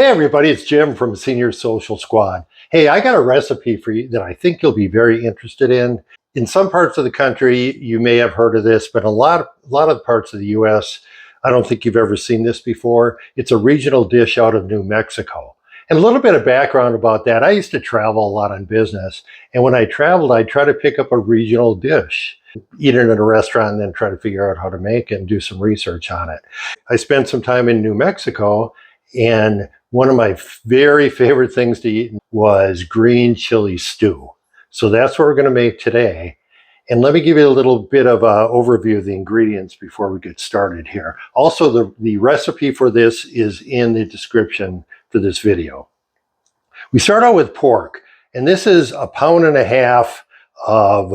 Hey everybody, it's Jim from Senior Social Squad. Hey, I got a recipe for you that I think you'll be very interested in. In some parts of the country, you may have heard of this, but a lot of parts of the US, I don't think you've ever seen this before. It's a regional dish out of New Mexico. And a little bit of background about that, I used to travel a lot on business. And when I traveled, I'd try to pick up a regional dish, eat it in a restaurant, and then try to figure out how to make it and do some research on it. I spent some time in New Mexico, and one of my very favorite things to eat was green chili stew. So that's what we're going to make today. And let me give you a little bit of an overview of the ingredients before we get started here. Also, the recipe for this is in the description for this video. We start out with pork, and this is 1.5 pounds of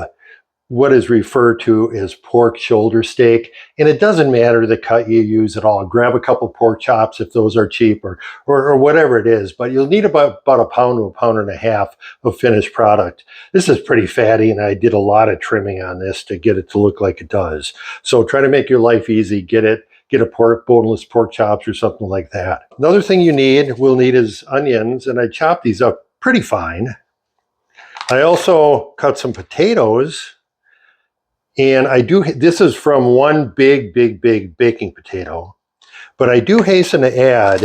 what is referred to as pork shoulder steak. And it doesn't matter the cut you use at all. Grab a couple pork chops if those are cheap or whatever it is, but you'll need about 1 pound to 1.5 pounds of finished product. This is pretty fatty, and I did a lot of trimming on this to get it to look like it does. So try to make your life easy. Get a boneless pork chops or something like that. Another thing we'll need is onions, and I chopped these up pretty fine. I also cut some potatoes. And this is from one big baking potato, but I do hasten to add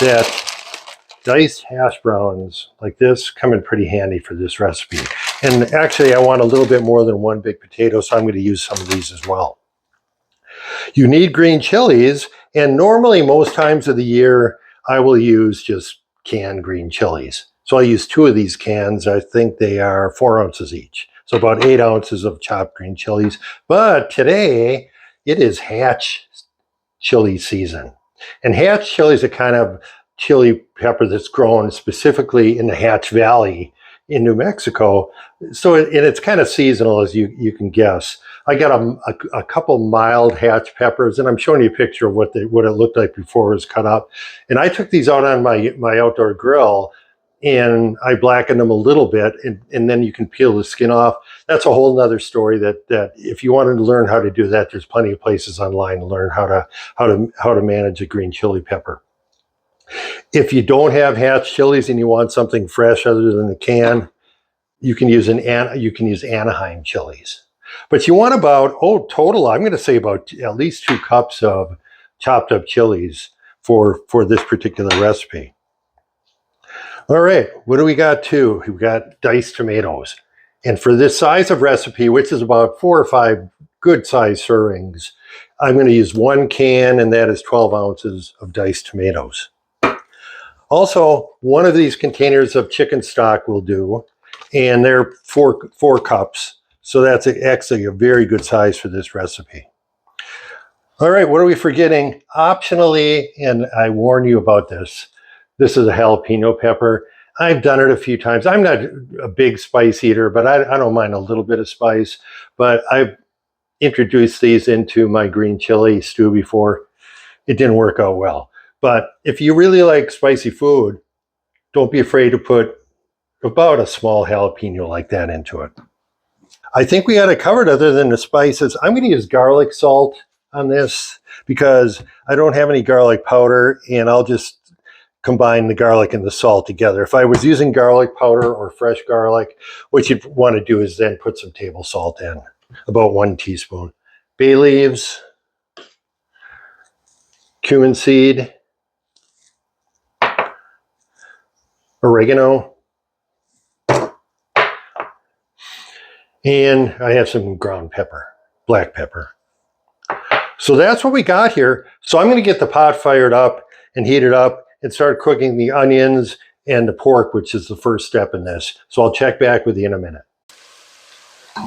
that diced hash browns like this come in pretty handy for this recipe. And actually I want a little bit more than one big potato, so I'm going to use some of these as well. You need green chilies, and normally most times of the year I will use just canned green chilies. So I use 2 of these cans. I think they are 4 ounces each. So about 8 ounces of chopped green chilies. But today, it is hatch chili season. And hatch chili is a kind of chili pepper that's grown specifically in the Hatch Valley in New Mexico. So it's kind of seasonal, as you can guess. I got a couple mild hatch peppers, and I'm showing you a picture of what it looked like before it was cut up. And I took these out on my outdoor grill, and I blackened them a little bit, and then you can peel the skin off. That's a whole nother story that if you wanted to learn how to do that, there's plenty of places online to learn how to manage a green chili pepper. If you don't have hatch chilies and you want something fresh other than the can, you can use Anaheim chilies. But you want about, total, I'm going to say about at least 2 cups of chopped up chilies for this particular recipe. All right, what do we got too? We've got diced tomatoes. And for this size of recipe, which is about 4 or 5 good size servings, I'm going to use 1 can, and that is 12 ounces of diced tomatoes. Also, 1 of these containers of chicken stock will do, and they're 4 cups. So that's actually a very good size for this recipe. All right, what are we forgetting? Optionally, and I warn you about this, this is a jalapeno pepper. I've done it a few times. I'm not a big spice eater, but I don't mind a little bit of spice. But I've introduced these into my green chili stew before. It didn't work out well. But if you really like spicy food, don't be afraid to put about a small jalapeno like that into it. I think we got it covered other than the spices. I'm going to use garlic salt on this because I don't have any garlic powder, and I'll just combine the garlic and the salt together. If I was using garlic powder or fresh garlic, what you'd want to do is then put some table salt in, about 1 teaspoon. Bay leaves, cumin seed, oregano, and I have some ground pepper, black pepper. So that's what we got here. So I'm going to get the pot fired up and heat it up and start cooking the onions and the pork, which is the first step in this. So I'll check back with you in a minute.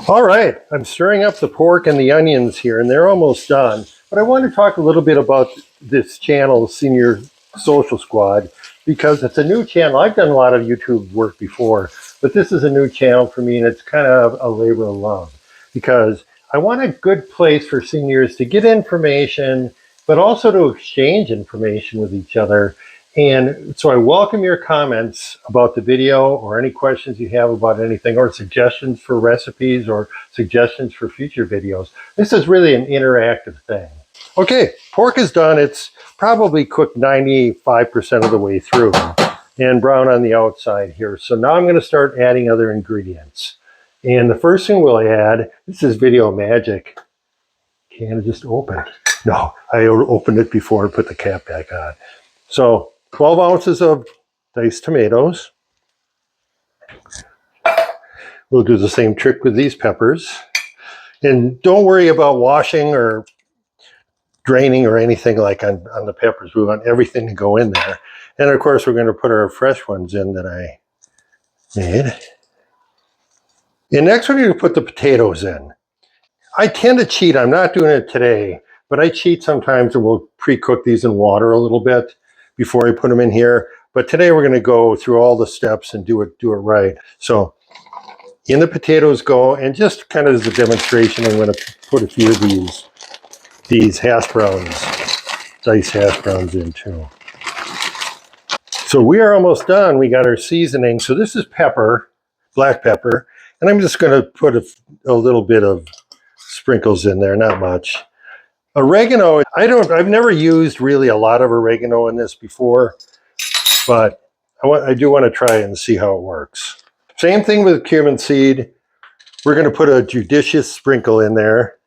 All right, I'm stirring up the pork and the onions here, and they're almost done. But I want to talk a little bit about this channel, Senior Social Squad, because it's a new channel. I've done a lot of YouTube work before, but this is a new channel for me, and it's kind of a labor of love because I want a good place for seniors to get information, but also to exchange information with each other. And so I welcome your comments about the video or any questions you have about anything, or suggestions for recipes or suggestions for future videos. This is really an interactive thing. Okay, pork is done. It's probably cooked 95% of the way through and brown on the outside here. So now I'm going to start adding other ingredients. And the first thing we'll add, this is video magic. Can it just open? No, I opened it before and put the cap back on. So 12 ounces of diced tomatoes. We'll do the same trick with these peppers. And don't worry about washing or draining or anything like on the peppers. We want everything to go in there. And of course, we're going to put our fresh ones in that I made. And next, we're going to put the potatoes in. I tend to cheat. I'm not doing it today, but I cheat sometimes and we'll pre-cook these in water a little bit before I put them in here. But today we're going to go through all the steps and do it right. So in the potatoes go, and just kind of as a demonstration, I'm going to put a few of these hash browns, diced hash browns in too. So we are almost done. We got our seasoning. So this is pepper, black pepper, and I'm just going to put a little bit of sprinkles in there, not much. Oregano, I've never used really a lot of oregano in this before, but I do want to try it and see how it works. Same thing with cumin seed. We're going to put a judicious sprinkle in there.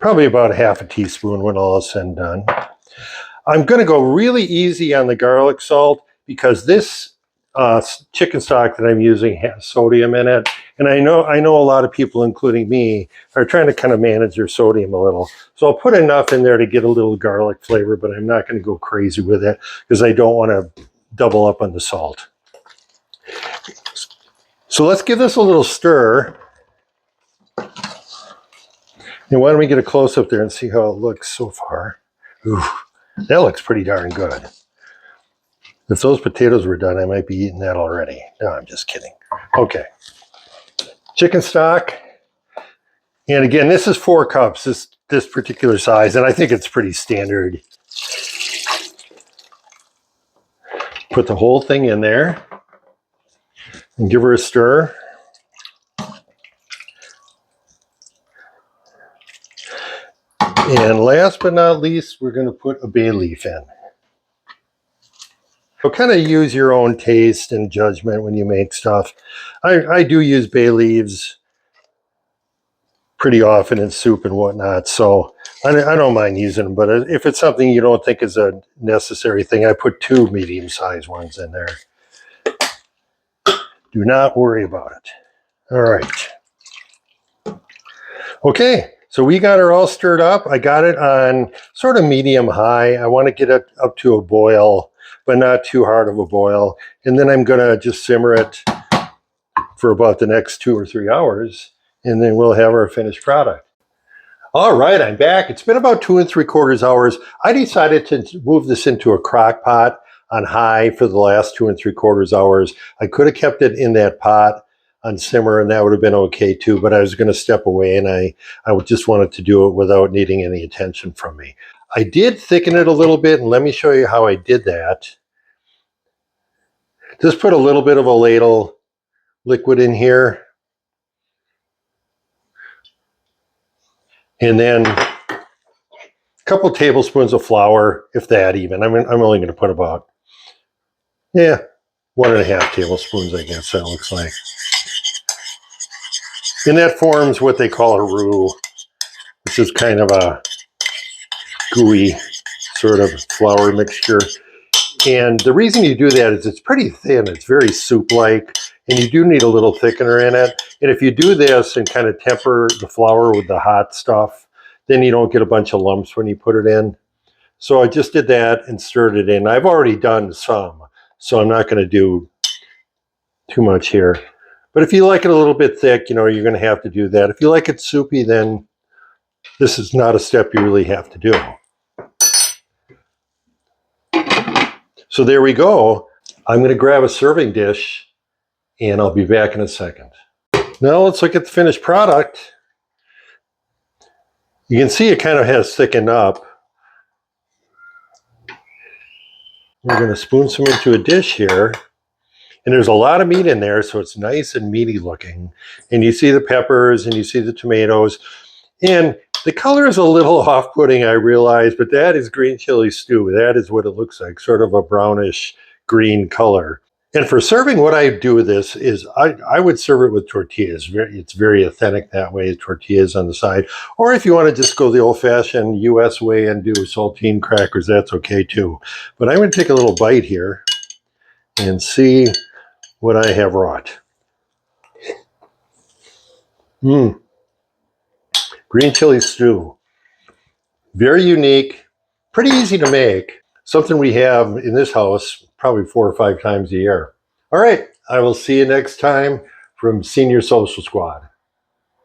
Probably about a half a teaspoon when all is said and done. I'm going to go really easy on the garlic salt because this chicken stock that I'm using has sodium in it. And I know a lot of people, including me, are trying to kind of manage their sodium a little. So I'll put enough in there to get a little garlic flavor, but I'm not going to go crazy with it because I don't want to double up on the salt. So let's give this a little stir. And why don't we get a close-up there and see how it looks so far. Ooh, that looks pretty darn good. If those potatoes were done, I might be eating that already. No, I'm just kidding. Okay. Chicken stock. And again, this is 4 cups, this particular size, and I think it's pretty standard. Put the whole thing in there and give her a stir. And last but not least, we're going to put a bay leaf in. So kind of use your own taste and judgment when you make stuff. I do use bay leaves pretty often in soup and whatnot, so I don't mind using them. But if it's something you don't think is a necessary thing, I put 2 medium-sized ones in there. Do not worry about it. All right. Okay, so we got her all stirred up. I got it on sort of medium-high. I want to get it up to a boil, but not too hard of a boil. And then I'm going to just simmer it for about the next 2 or 3 hours, and then we'll have our finished product. All right, I'm back. It's been about 2 3/4 hours. I decided to move this into a crock pot on high for the last 2 3/4 hours. I could have kept it in that pot on simmer, and that would have been okay too, but I was going to step away, and I just wanted to do it without needing any attention from me. I did thicken it a little bit, and let me show you how I did that. Just put a little bit of a ladle liquid in here. And then a couple tablespoons of flour, if that even. I'm only going to put about, 1.5 tablespoons, I guess that looks like. And that forms what they call a roux, which is kind of a gooey sort of flour mixture. And the reason you do that is it's pretty thin. It's very soup-like, and you do need a little thickener in it. And if you do this and kind of temper the flour with the hot stuff, then you don't get a bunch of lumps when you put it in. So I just did that and stirred it in. I've already done some, so I'm not going to do too much here. But if you like it a little bit thick, you're going to have to do that. If you like it soupy, then this is not a step you really have to do. So there we go. I'm going to grab a serving dish, and I'll be back in a second. Now let's look at the finished product. You can see it kind of has thickened up. We're going to spoon some into a dish here. And there's a lot of meat in there, so it's nice and meaty looking. And you see the peppers and you see the tomatoes. And The color is a little off-putting, I realize, but that is green chili stew. That is what it looks like, sort of a brownish green color. And for serving, what I do with this is I would serve it with tortillas. It's very authentic that way, tortillas on the side. Or if you want to just go the old-fashioned U.S. way and do saltine crackers, that's okay too. But I'm going to take a little bite here and see what I have wrought. Green chili stew. Very unique, pretty easy to make. Something we have in this house probably 4 or 5 times a year. All right, I will see you next time from Senior Social Squad.